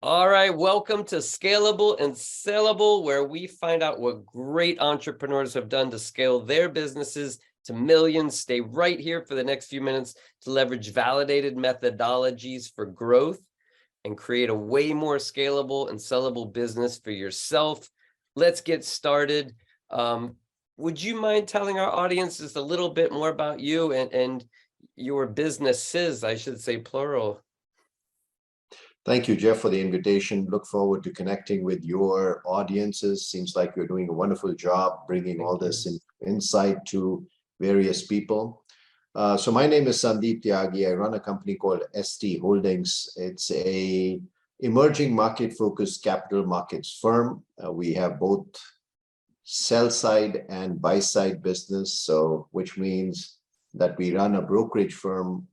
All right, welcome to Scalable and Saleable, where we find out what great entrepreneurs have done to scale their businesses to millions. Stay right here for the next few minutes to leverage validated methodologies for growth and create a way more scalable and sellable business for yourself. Let's get started. Would you mind telling our audience just a little bit more about you and your businesses, I should say plural? Thank you, Jeff, for the invitation. Look forward to connecting with your audiences. Seems like you're doing a wonderful job bringing all this insight to various people. So my name is Sandeep Tyagi. I run a company called Estee Holdings. It's a emerging market focused capital markets firm. We have both sell side and buy side business. So which means that we run a brokerage firm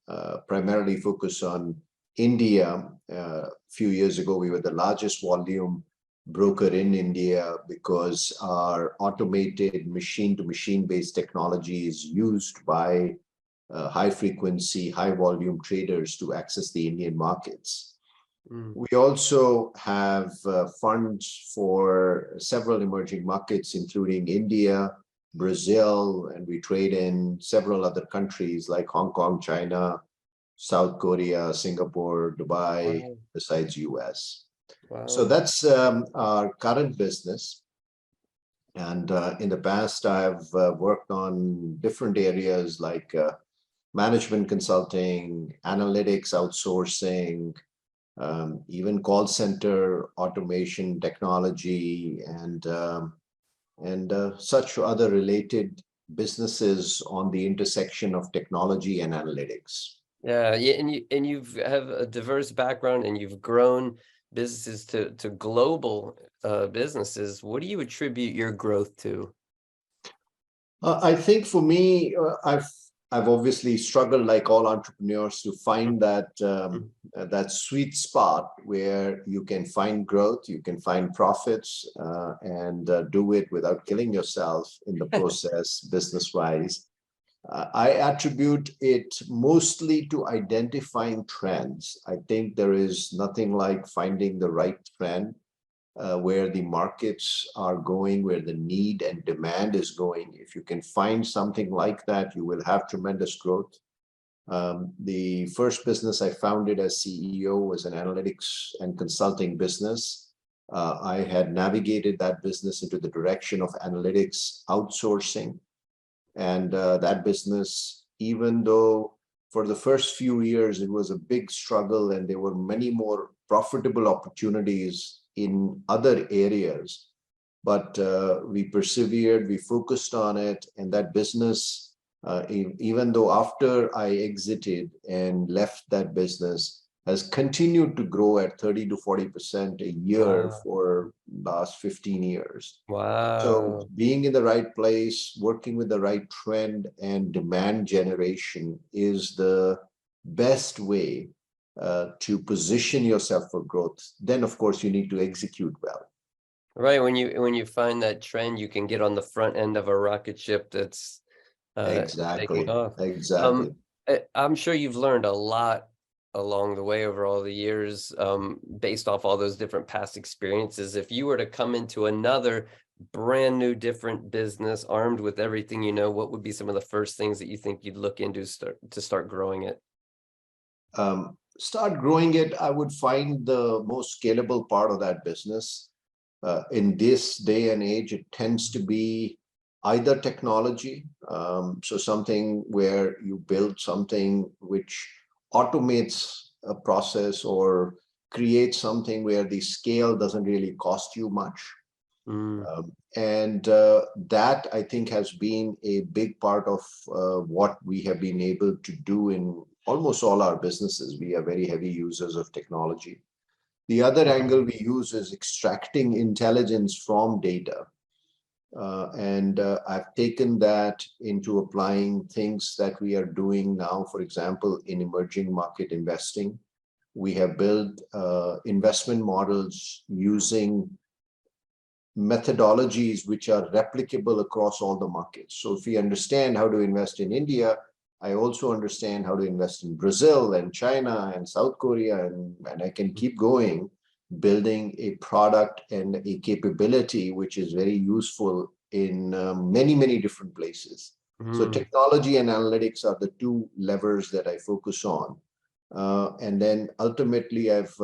primarily focused on India. A few years ago, we were the largest volume broker in India because our automated machine-to-machine based technology is used by high frequency, high volume traders to access the Indian markets. We also have funds for several emerging markets, including India, Brazil, and we trade in several other countries like Hong Kong, China, South Korea, Singapore, Dubai, Wow. besides US. Wow. So that's our current business. And in the past, I've worked on different areas like management consulting, analytics, outsourcing, even call center automation technology, and such other related businesses on the intersection of technology and analytics. Yeah, and you have a diverse background and you've grown businesses to global businesses. What do you attribute your growth to? I think for me, I've obviously struggled like all entrepreneurs to find that sweet spot where you can find growth, you can find profits, and do it without killing yourself in the process, business-wise. I attribute it mostly to identifying trends. I think there is nothing like finding the right trend, where the markets are going, where the need and demand is going. If you can find something like that, you will have tremendous growth. The first business I founded as CEO was an analytics and consulting business. I had navigated that business into the direction of analytics outsourcing. And that business, even though for the first few years it was a big struggle and there were many more profitable opportunities in other areas, but we persevered, we focused on it, and that business, even though after I exited and left that business, has continued to grow at 30 to 40% a year for last 15 years. Wow. So being in the right place, working with the right trend and demand generation is the best way to position yourself for growth. Then, of course, you need to execute well. Right. When you find that trend, you can get on the front end of a rocket ship that's taking off. Exactly. I'm sure you've learned a lot along the way over all the years, based off all those different past experiences. If you were to come into another brand new, different business, armed with everything you know, what would be some of the first things that you think you'd look into to start growing it? Start growing it, I would find the most scalable part of that business. In this day and age, it tends to be either technology, so something where you build something which automates a process or creates something where the scale doesn't really cost you much. And that, I think, has been a big part of what we have been able to do in almost all our businesses. We are very heavy users of technology. The other angle we use is extracting intelligence from data. And I've taken that into applying things that we are doing now, for example, in emerging market investing. We have built investment models using methodologies which are replicable across all the markets. So if we understand how to invest in India, I also understand how to invest in Brazil and China and South Korea, and I can keep going. building a product and a capability which is very useful in many, many different places. So technology and analytics are the two levers that I focus on. And then ultimately, I've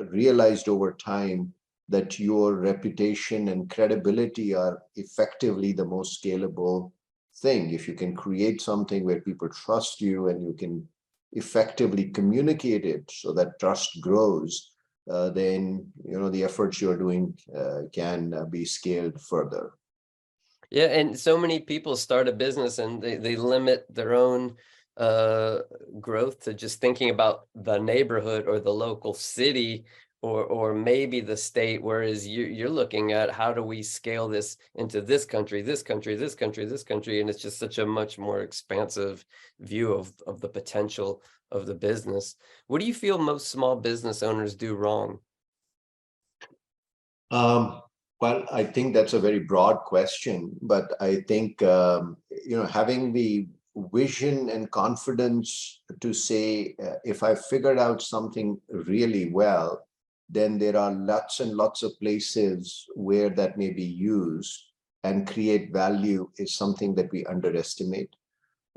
realized over time that your reputation and credibility are effectively the most scalable thing. If you can create something where people trust you and you can effectively communicate it so that trust grows, then the efforts you're doing can be scaled further. Yeah, and so many people start a business and they limit their own growth to just thinking about the neighborhood or the local city or maybe the state, whereas you're looking at how do we scale this into this country, this country, this country, this country, and it's just such a much more expansive view of the potential of the business. What do you feel most small business owners do wrong? Well, I think that's a very broad question, but I think having the vision and confidence to say, if I figured out something really well, then there are lots and lots of places where that may be used and create value is something that we underestimate.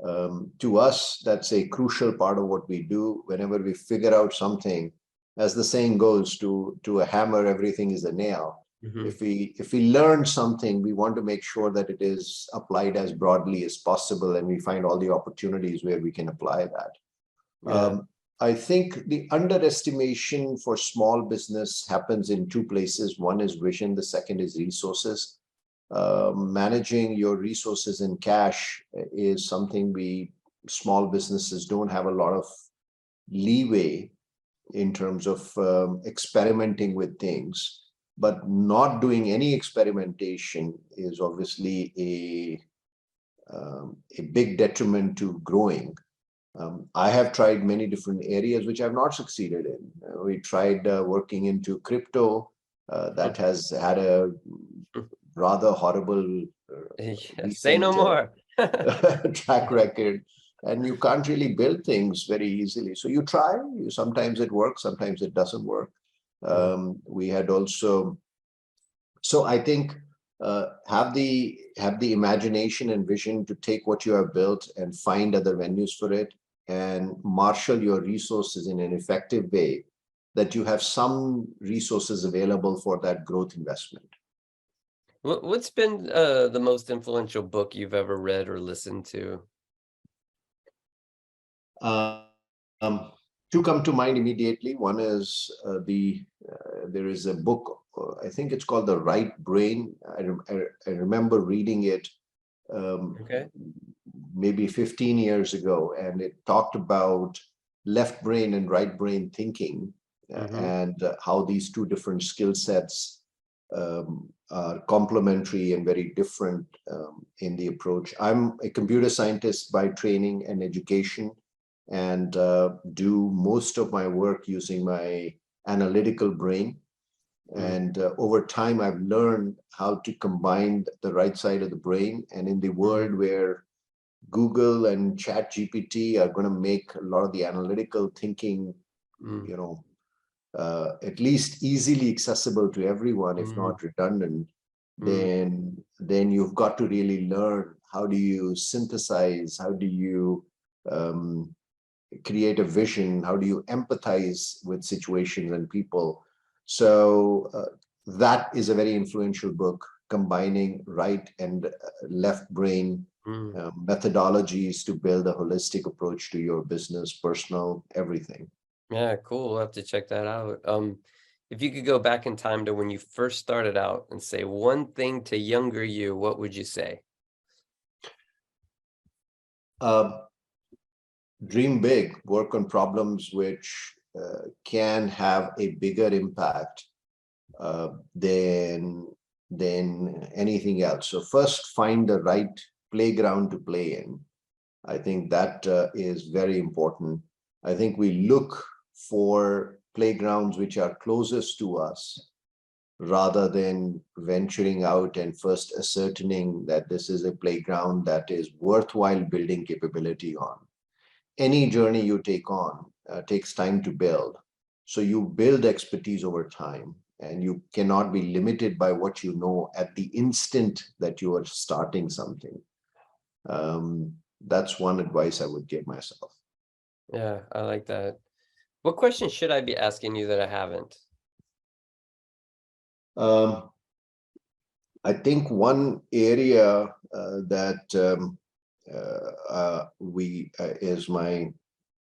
To us, that's a crucial part of what we do. Whenever we figure out something, as the saying goes, to a hammer, everything is a nail. If we learn something, we want to make sure that it is applied as broadly as possible, and we find all the opportunities where we can apply that. Yeah. I think the underestimation for small business happens in two places. One is vision, the second is resources. Managing your resources in cash is something small businesses don't have a lot of leeway in terms of experimenting with things. But not doing any experimentation is obviously a big detriment to growing. I have tried many different areas which I've not succeeded in. We tried working into crypto. That has had a rather horrible Say no more. track record. And you can't really build things very easily. So you try, sometimes it works, sometimes it doesn't work. We had also, so I think have the imagination and vision to take what you have built and find other venues for it and marshal your resources in an effective way that you have some resources available for that growth investment. What's been the most influential book you've ever read or listened to? Two come to mind immediately. One is there is a book, I think it's called The Right Brain. I remember reading it maybe 15 years ago, and it talked about left brain and right brain thinking and how these two different skill sets are complementary and very different in the approach. I'm a computer scientist by training and education, and do most of my work using my analytical brain. And over time, I've learned how to combine the right side of the brain. And in the world where Google and ChatGPT are going to make a lot of the analytical thinking, at least easily accessible to everyone, if not redundant, then you've got to really learn how do you synthesize, how do you create a vision, how do you empathize with situations and people. So that is a very influential book, combining right and left brain methodologies to build a holistic approach to your business, personal, everything. Yeah, cool. We'll have to check that out. If you could go back in time to when you first started out and say one thing to younger you, what would you say? Dream big, work on problems which can have a bigger impact than anything else. So first, find the right playground to play in. I think that is very important. I think we look for playgrounds which are closest to us rather than venturing out and first ascertaining that this is a playground that is worthwhile building capability on. Any journey you take on takes time to build. So you build expertise over time, and you cannot be limited by what you know at the instant that you are starting something. That's one advice I would give myself. Yeah, I like that. What question should I be asking you that I haven't? Um, I think one area that we is my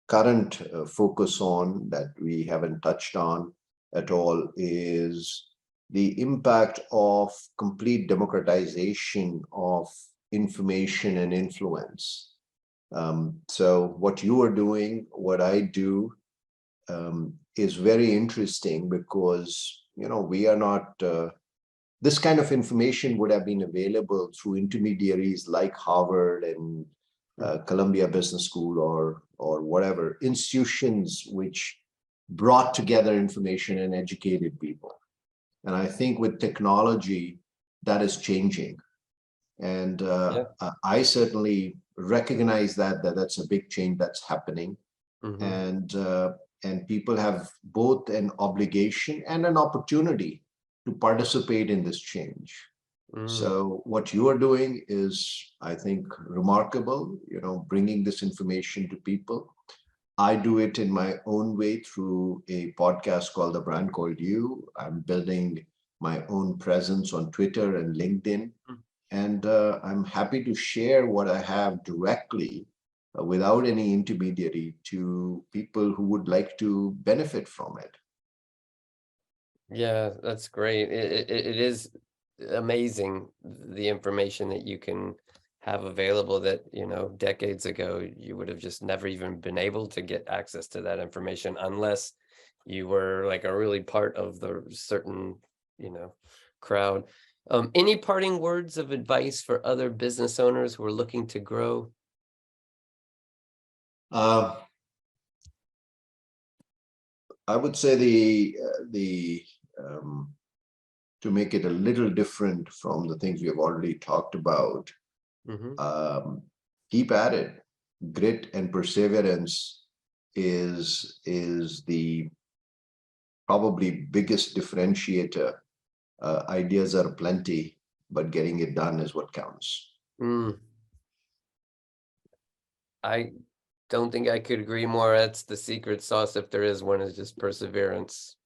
current focus on that we haven't touched on at all is the impact of complete democratization of information and influence. So what you are doing, what I do, is very interesting because, you know, we are not, this kind of information would have been available through intermediaries like Harvard and Columbia Business School or whatever institutions which brought together information and educated people. And I think with technology, that is changing. And Yeah. I certainly recognize that that's a big change that's happening. Mm-hmm. And people have both an obligation and an opportunity to participate in this change. Mm. So what you are doing is, I think, remarkable, you know, bringing this information to people. I do it in my own way through a podcast called The Brand Called You. I'm building my own presence on Twitter and LinkedIn. Mm. And I'm happy to share what I have directly without any intermediary to people who would like to benefit from it. Yeah, that's great. It is amazing the information that you can have available that, you know, decades ago you would have just never even been able to get access to that information unless you were like a really part of the certain, you know, crowd. Any parting words of advice for other business owners who are looking to grow? Uh, I would say the to make it a little different from the things we have already talked about, Hmm. um, keep at it. Grit and perseverance is the probably biggest differentiator. Ideas are plenty, but getting it done is what counts. Mm, I don't think I could agree more. That's the secret sauce, if there is one, is just perseverance.